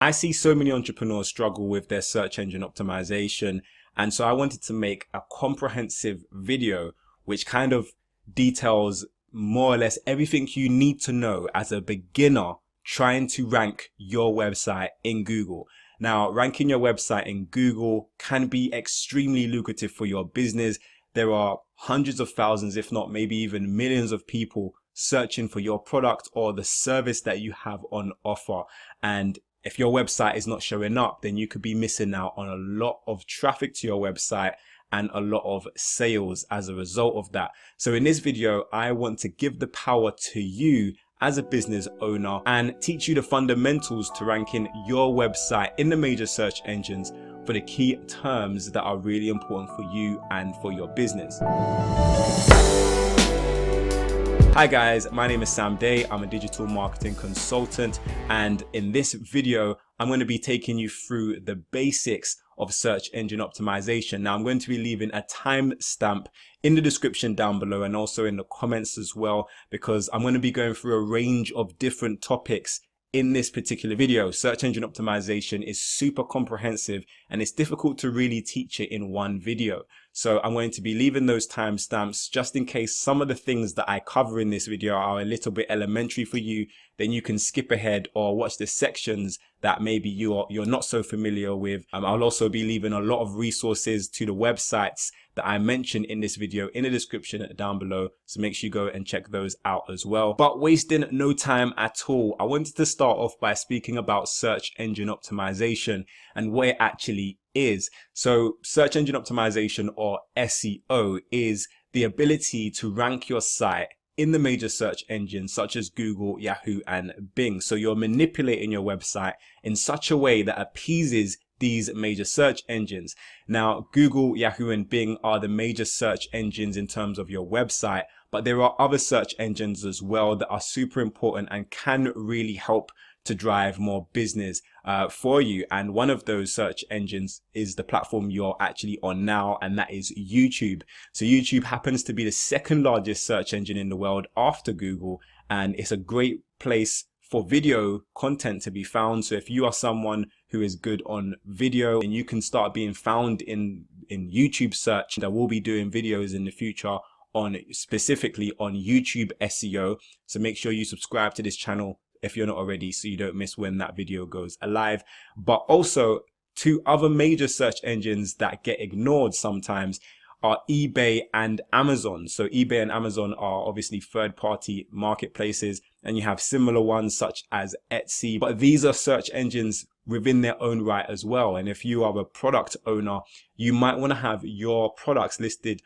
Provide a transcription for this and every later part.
I see so many entrepreneurs struggle with their search engine optimization, and so I wanted to make a comprehensive video which kind of details more or less everything you need to know as a beginner trying to rank your website in Google. Now, ranking your website in Google can be extremely lucrative for your business. There are hundreds of thousands, if not maybe even millions of people searching for your product or the service that you have on offer. And if your website is not showing up, then you could be missing out on a lot of traffic to your website and a lot of sales as a result of that. So in this video, I want to give the power to you as a business owner and teach you the fundamentals to ranking your website in the major search engines for the key terms that are really important for you and for your business. Hi guys, my name is Sam Dey. I'm a digital marketing consultant, and in this video I'm going to be taking you through the basics of search engine optimization. Now I'm going to be leaving a timestamp in the description down below and also in the comments as well, because I'm going to be going through a range of different topics in this particular video. Search engine optimization is super comprehensive and it's difficult to really teach it in one video. So I'm going to be leaving those timestamps just in case some of the things that I cover in this video are a little bit elementary for you. Then you can skip ahead or watch the sections that maybe you're not so familiar with. I'll also be leaving a lot of resources to the websites that I mentioned in this video in the description down below, so make sure you go and check those out as well. But wasting no time at all, I wanted to start off by speaking about search engine optimization and what it actually is. So search engine optimization, or SEO, is the ability to rank your site in the major search engines such as Google, Yahoo and Bing. So you're manipulating your website in such a way that appeases these major search engines. Now, Google, Yahoo and Bing are the major search engines in terms of your website, but there are other search engines as well that are super important and can really help to drive more business for you. And one of those search engines is the platform you're actually on now, and that is YouTube. So YouTube happens to be the second largest search engine in the world after Google, and it's a great place for video content to be found. So if you are someone who is good on video, and you can start being found in YouTube search. That will be doing videos in the future on specifically on YouTube SEO. So make sure you subscribe to this channel if you're not already, so you don't miss when that video goes live. But also, two other major search engines that get ignored sometimes are eBay and Amazon. So eBay and Amazon are obviously third-party marketplaces, and you have similar ones such as Etsy, but these are search engines within their own right as well. And if you are a product owner, you might want to have your products listed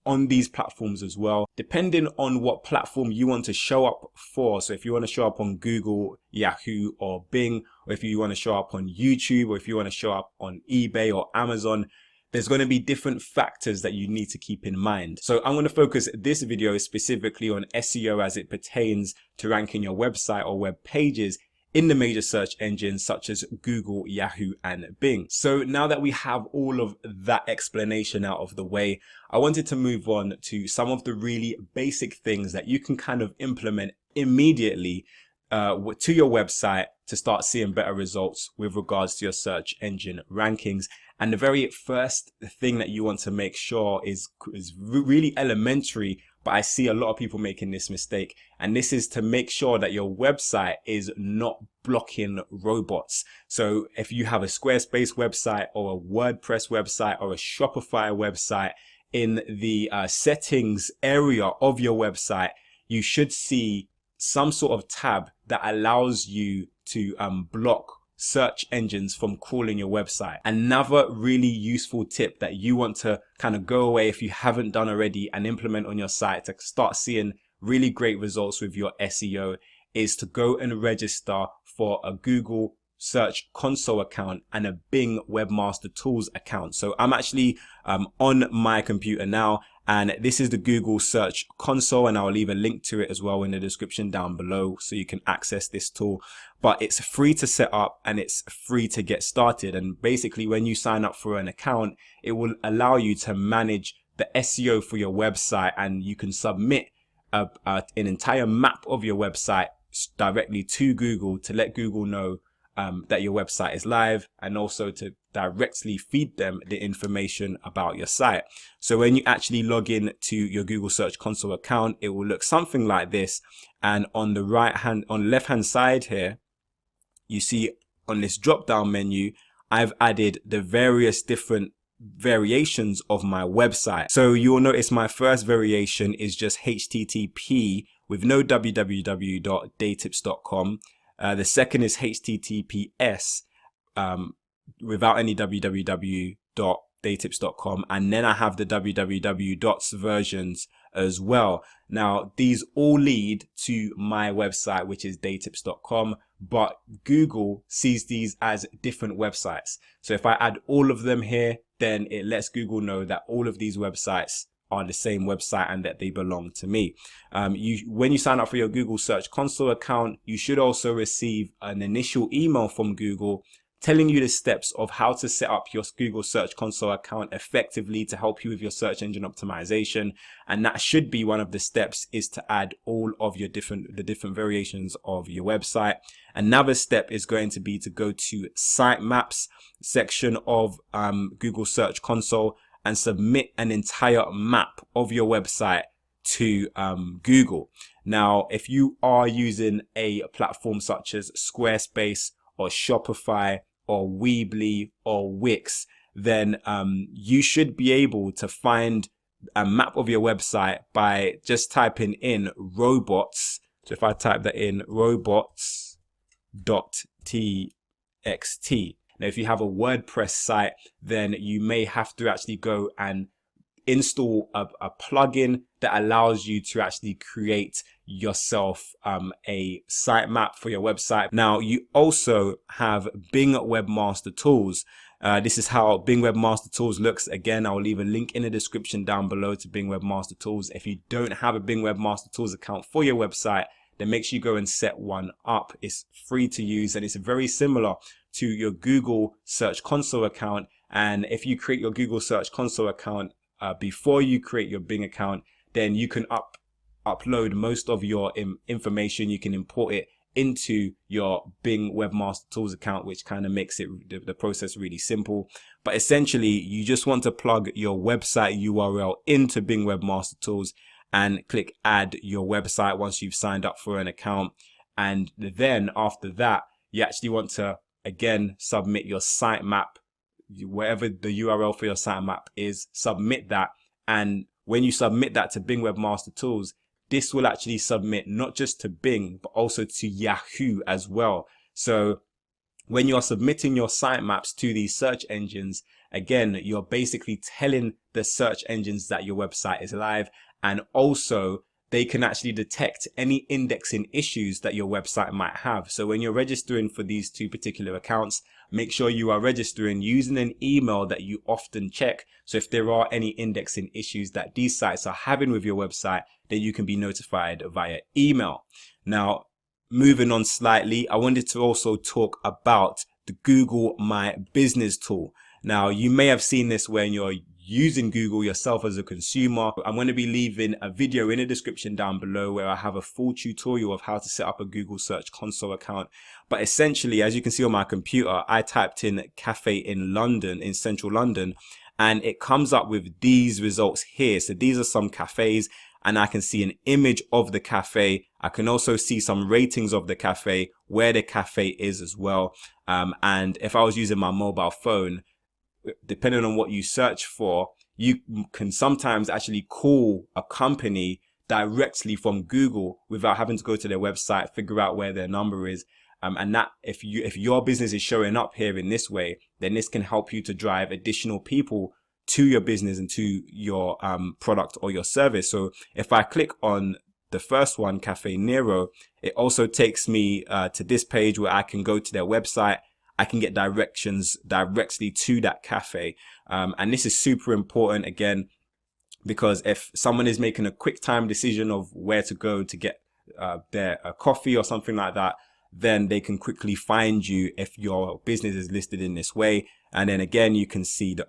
on these platforms as well, depending on what platform you want to show up for. So if you want to show up on Google, Yahoo or Bing, or if you want to show up on YouTube, or if you want to show up on eBay or Amazon, there's going to be different factors that you need to keep in mind. So I'm going to focus this video specifically on SEO as it pertains to ranking your website or web pages in the major search engines such as Google, Yahoo and Bing. So now that we have all of that explanation out of the way, I wanted to move on to some of the really basic things that you can kind of implement immediately to your website to start seeing better results with regards to your search engine rankings. And the very first thing that you want to make sure is really elementary, but I see a lot of people making this mistake, and this is to make sure that your website is not blocking robots. So if you have a Squarespace website or a WordPress website or a Shopify website, in the settings area of your website, you should see some sort of tab that allows you to block search engines from crawling your website. Another really useful tip that you want to kind of go away if you haven't done already and implement on your site to start seeing really great results with your SEO is to go and register for a Google Search Console account and a Bing Webmaster Tools account. So I'm actually on my computer now, and this is the Google Search Console, and I'll leave a link to it as well in the description down below so you can access this tool. But it's free to set up and it's free to get started. And basically when you sign up for an account, it will allow you to manage the SEO for your website, and you can submit an entire map of your website directly to Google to let Google know that your website is live, and also to directly feed them the information about your site. So when you actually log in to your Google Search Console account, it will look something like this. And on the left hand side here, you see on this drop down menu, I've added the various different variations of my website. So you'll notice my first variation is just HTTP with no www.DeyTips.com. The second is HTTPS without any www.DeyTips.com, and then I have the www versions as well. Now these all lead to my website, which is DeyTips.com, but Google sees these as different websites. So if I add all of them here, then it lets Google know that all of these websites are the same website and that they belong to me. When you sign up for your Google Search Console account, you should also receive an initial email from Google telling you the steps of how to set up your Google Search Console account effectively to help you with your search engine optimization. And that should be one of the steps, is to add all of your different variations of your website. Another step is going to be to go to sitemaps section of Google Search Console and submit an entire map of your website to Google. Now, if you are using a platform such as Squarespace or Shopify or Weebly or Wix, then you should be able to find a map of your website by just typing in robots. So if I type that in, robots.txt. Now, if you have a WordPress site, then you may have to actually go and install a plugin that allows you to actually create yourself a sitemap for your website. Now, you also have Bing Webmaster Tools. This is how Bing Webmaster Tools looks. Again, I'll leave a link in the description down below to Bing Webmaster Tools. If you don't have a Bing Webmaster Tools account for your website, then make sure you go and set one up. It's free to use and it's very similar to your Google Search Console account. And if you create your Google Search Console account before you create your Bing account, then you can upload most of your information. You can import it into your Bing Webmaster Tools account, which kind of makes it the process really simple. But essentially, you just want to plug your website URL into Bing Webmaster Tools and click add your website once you've signed up for an account. And then after that, you actually want to again submit your sitemap, wherever the URL for your sitemap is, submit that. And when you submit that to Bing Webmaster Tools, this will actually submit not just to Bing, but also to Yahoo as well. So when you're submitting your sitemaps to these search engines, again, you're basically telling the search engines that your website is live, and also they can actually detect any indexing issues that your website might have. So when you're registering for these two particular accounts, make sure you are registering using an email that you often check. So if there are any indexing issues that these sites are having with your website, then you can be notified via email. Now, moving on slightly, I wanted to also talk about the Google My Business tool. Now, you may have seen this when you're using Google yourself as a consumer. I'm going to be leaving a video in the description down below where I have a full tutorial of how to set up a Google Search Console account. But essentially, as you can see on my computer, I typed in cafe in London, in central London, and it comes up with these results here. So these are some cafes, and I can see an image of the cafe. I can also see some ratings of the cafe, where the cafe is as well. And if I was using my mobile phone, depending on what you search for, you can sometimes actually call a company directly from Google without having to go to their website, figure out where their number is. And that if your business is showing up here in this way, then this can help you to drive additional people to your business and to your product or your service. So if I click on the first one, Cafe Nero, it also takes me to this page where I can go to their website. I can get directions directly to that cafe. And this is super important, again, because if someone is making a quick time decision of where to go to get their coffee or something like that, then they can quickly find you if your business is listed in this way. And then again, you can see the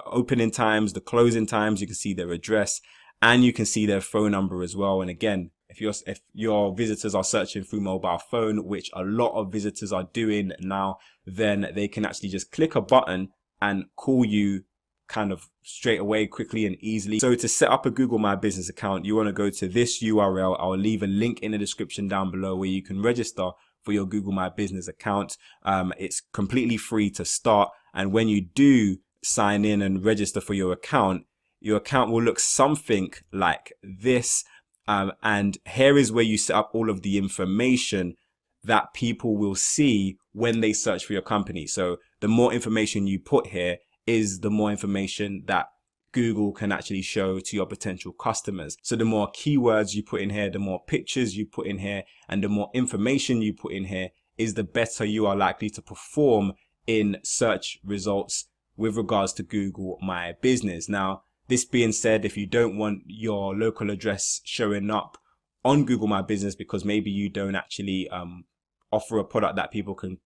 opening times, the closing times, you can see their address, and you can see their phone number as well. And again, if your visitors are searching through mobile phone, which a lot of visitors are doing now, then they can actually just click a button and call you kind of straight away, quickly and easily. So to set up a Google My Business account, you want to go to this URL. I'll leave a link in the description down below where you can register for your Google My Business account. It's completely free to start. And when you do sign in and register for your account will look something like this. And here is where you set up all of the information that people will see when they search for your company. So the more information you put here is the more information that Google can actually show to your potential customers. So the more keywords you put in here, the more pictures you put in here, and the more information you put in here is the better you are likely to perform in search results with regards to Google My Business. Now, this being said, if you don't want your local address showing up on Google My Business because maybe you don't actually offer a product that people can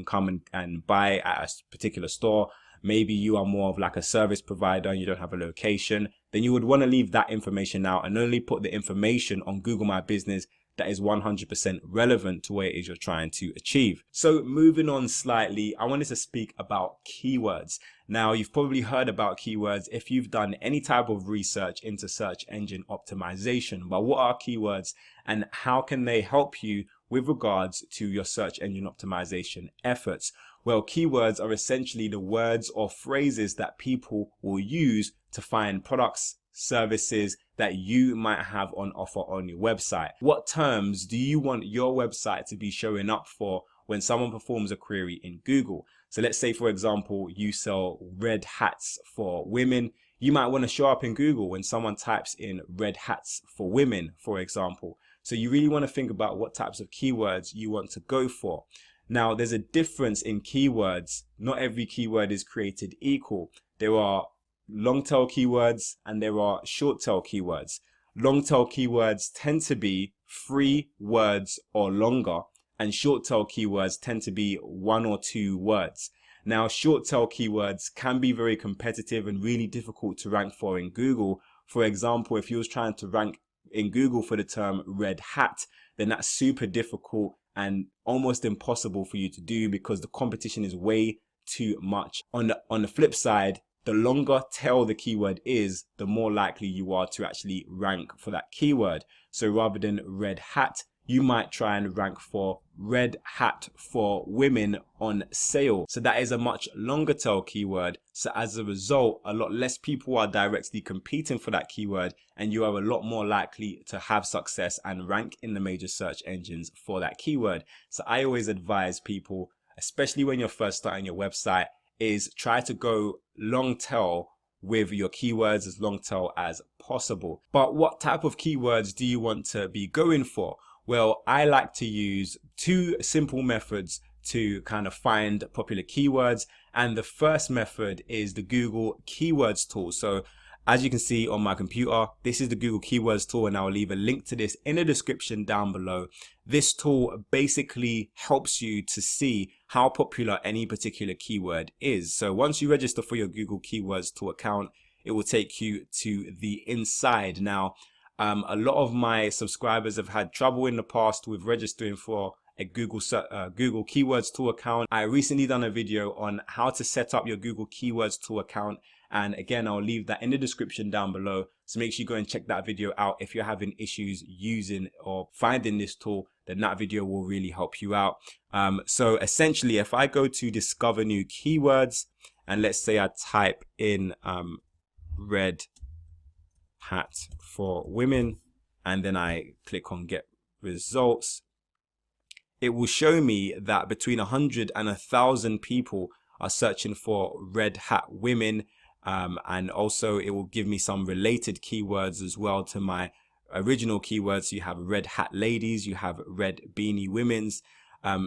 come and buy at a particular store, maybe you are more of like a service provider and you don't have a location, then you would want to leave that information out and only put the information on Google My Business that is 100% relevant to what it is you're trying to achieve. So moving on slightly, I wanted to speak about keywords. Now, you've probably heard about keywords if you've done any type of research into search engine optimization. But what are keywords and how can they help you with regards to your search engine optimization efforts? Well, keywords are essentially the words or phrases that people will use to find products, services that you might have on offer on your website. What terms do you want your website to be showing up for when someone performs a query in Google? So let's say, for example, you sell red hats for women. You might want to show up in Google when someone types in red hats for women, for example. So you really want to think about what types of keywords you want to go for. Now, there's a difference in keywords. Not every keyword is created equal. There are long tail keywords and there are short tail keywords. Long tail keywords tend to be 3 words or longer, and short tail keywords tend to be 1 or 2 words. Now, short tail keywords can be very competitive and really difficult to rank for in Google. For example, if you was trying to rank in Google for the term red hat, then that's super difficult and almost impossible for you to do because the competition is way too much. On the flip side, the longer tail the keyword is, the more likely you are to actually rank for that keyword. So rather than red hat, you might try and rank for red hat for women on sale. So that is a much longer tail keyword. So as a result, a lot less people are directly competing for that keyword, and you are a lot more likely to have success and rank in the major search engines for that keyword. So I always advise people, especially when you're first starting your website, is try to go long tail with your keywords, as long tail as possible. But what type of keywords do you want to be going for? Well, I like to use 2 simple methods to kind of find popular keywords. And the first method is the Google Keywords tool. So as you can see on my computer, this is the Google Keywords tool, and I'll leave a link to this in the description down below. This tool basically helps you to see how popular any particular keyword is. So once you register for your Google Keywords tool account, it will take you to the inside. Now, a lot of my subscribers have had trouble in the past with registering for a Google Keywords tool account. I recently done a video on how to set up your Google Keywords tool account, and again, I'll leave that in the description down below. So make sure you go and check that video out. If you're having issues using or finding this tool, then that video will really help you out. So essentially, if I go to discover new keywords, and let's say I type in red hat for women, and then I click on get results, it will show me that between 100 and 1,000 people are searching for red hat women, and also it will give me some related keywords as well to my original keywords. So you have red hat ladies, you have red beanie women's.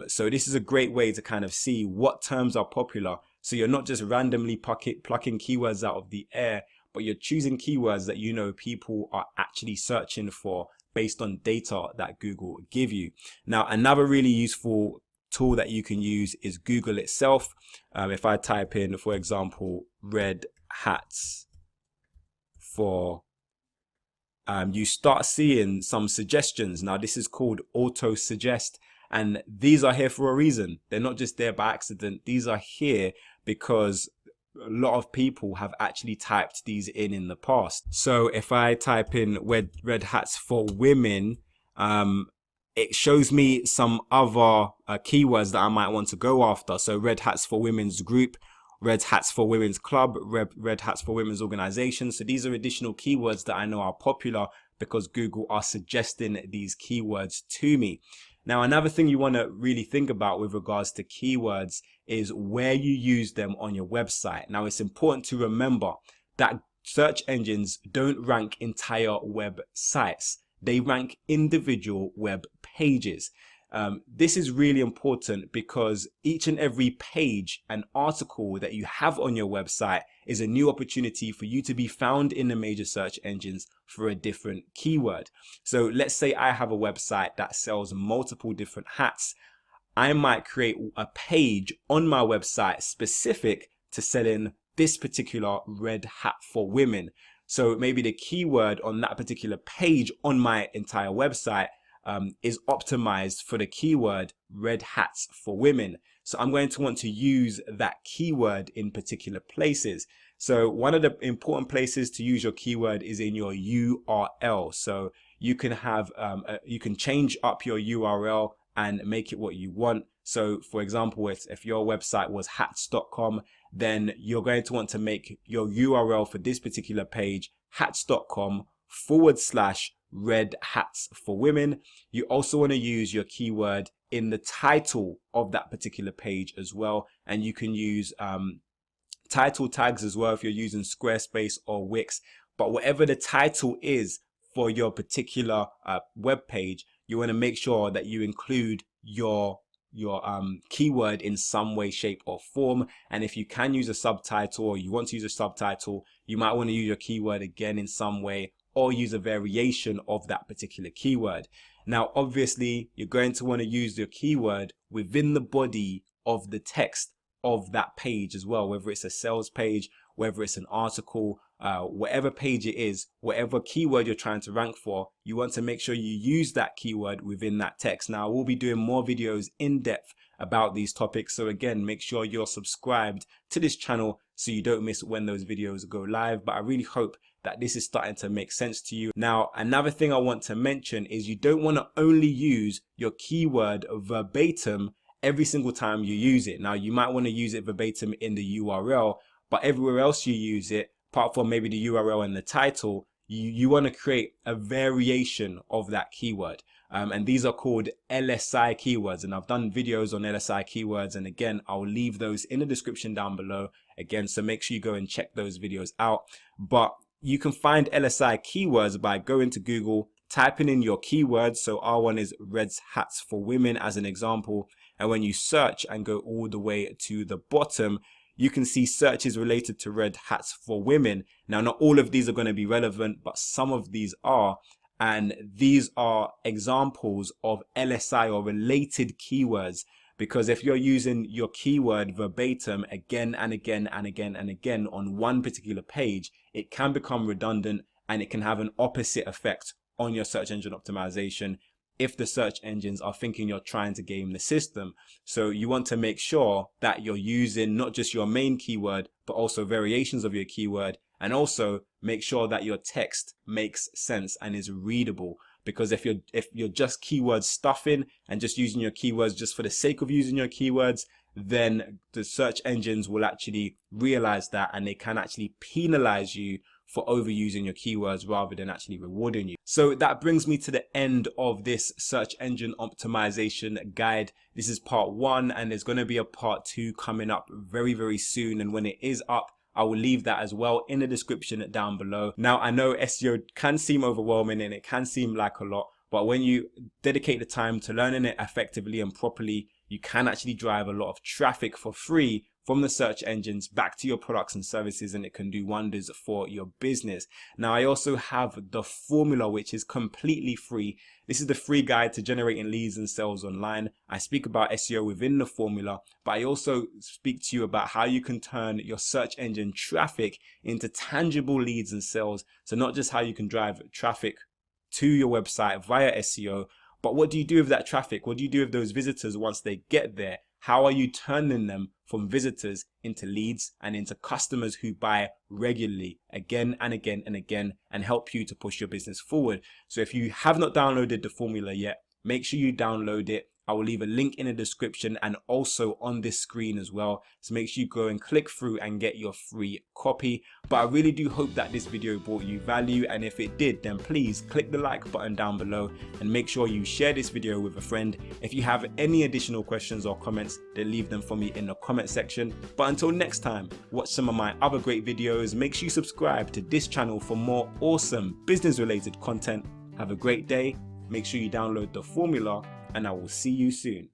So this is a great way to kind of see what terms are popular. So you're not just randomly plucking keywords out of the air, but you're choosing keywords that you know people are actually searching for based on data that Google give you. Now, another really useful tool that you can use is Google itself. If I type in, for example, red hats for you start seeing some suggestions. Now this is called auto suggest, and these are here for a reason. They're not just there by accident. These are here because a lot of people have actually typed these in the past. So if I type in red hats for women, it shows me some other keywords that I might want to go after. So red hats for women's group, red hats for women's club, red hats for women's organization. So these are additional keywords that I know are popular because Google are suggesting these keywords to me. Now, another thing you want to really think about with regards to keywords is where you use them on your website. Now, it's important to remember that search engines don't rank entire websites. They rank individual web pages. This is really important because each and every page and article that you have on your website is a new opportunity for you to be found in the major search engines for a different keyword. So let's say I have a website that sells multiple different hats. I might create a page on my website specific to selling this particular red hat for women. So maybe the keyword on that particular page on my entire website is optimized for the keyword red hats for women. So I'm going to want to use that keyword in particular places. So one of the important places to use your keyword is in your URL. So you can have, you can change up your URL and make it what you want. So for example, if your website was hats.com, then you're going to want to make your URL for this particular page hats.com/red hats for women. You also want to use your keyword in the title of that particular page as well. And you can use title tags as well if you're using Squarespace or Wix. But whatever the title is for your particular web page, you want to make sure that you include your keyword in some way, shape or form. And if you can use a subtitle, or you want to use a subtitle, you might want to use your keyword again in some way, or use a variation of that particular keyword. Now, obviously, you're going to want to use your keyword within the body of the text of that page as well, whether it's a sales page, whether it's an article, whatever page it is, whatever keyword you're trying to rank for, you want to make sure you use that keyword within that text. Now, we'll be doing more videos in depth about these topics. So again, make sure you're subscribed to this channel so you don't miss when those videos go live. But I really hope that this is starting to make sense to you. Now, another thing I want to mention is you don't want to only use your keyword verbatim every single time you use it. Now, you might want to use it verbatim in the URL, but everywhere else you use it, apart from maybe the URL and the title, you want to create a variation of that keyword. And these are called LSI keywords. And I've done videos on LSI keywords. And again, I'll leave those in the description down below again. So make sure you go and check those videos out. But you can find LSI keywords by going to Google, typing in your keywords. So R1 is red hats for women as an example. And when you search and go all the way to the bottom, you can see searches related to red hats for women. Now, not all of these are going to be relevant, but some of these are. And these are examples of LSI or related keywords, because if you're using your keyword verbatim again and again and again and again on one particular page, it can become redundant and it can have an opposite effect on your search engine optimization if the search engines are thinking you're trying to game the system. So you want to make sure that you're using not just your main keyword, but also variations of your keyword, and also make sure that your text makes sense and is readable. Because if you're just keyword stuffing and just using your keywords just for the sake of using your keywords, then the search engines will actually realize that, and they can actually penalize you for overusing your keywords rather than actually rewarding you. So that brings me to the end of this search engine optimization guide. This is part 1, and there's going to be a part 2 coming up very, very soon. And when it is up, I will leave that as well in the description down below. Now, I know SEO can seem overwhelming and it can seem like a lot, but when you dedicate the time to learning it effectively and properly, you can actually drive a lot of traffic for free from the search engines back to your products and services, and it can do wonders for your business. Now, I also have the formula, which is completely free. This is the free guide to generating leads and sales online. I speak about SEO within the formula, but I also speak to you about how you can turn your search engine traffic into tangible leads and sales. So not just how you can drive traffic to your website via SEO, but what do you do with that traffic? What do you do with those visitors once they get there? How are you turning them from visitors into leads and into customers who buy regularly again and again and again, and help you to push your business forward? So if you have not downloaded the formula yet, make sure you download it. I will leave a link in the description and also on this screen as well. So make sure you go and click through and get your free copy. But I really do hope that this video brought you value. And if it did, then please click the like button down below and make sure you share this video with a friend. If you have any additional questions or comments, then leave them for me in the comment section. But until next time, watch some of my other great videos. Make sure you subscribe to this channel for more awesome business related content. Have a great day. Make sure you download the formula, and I will see you soon.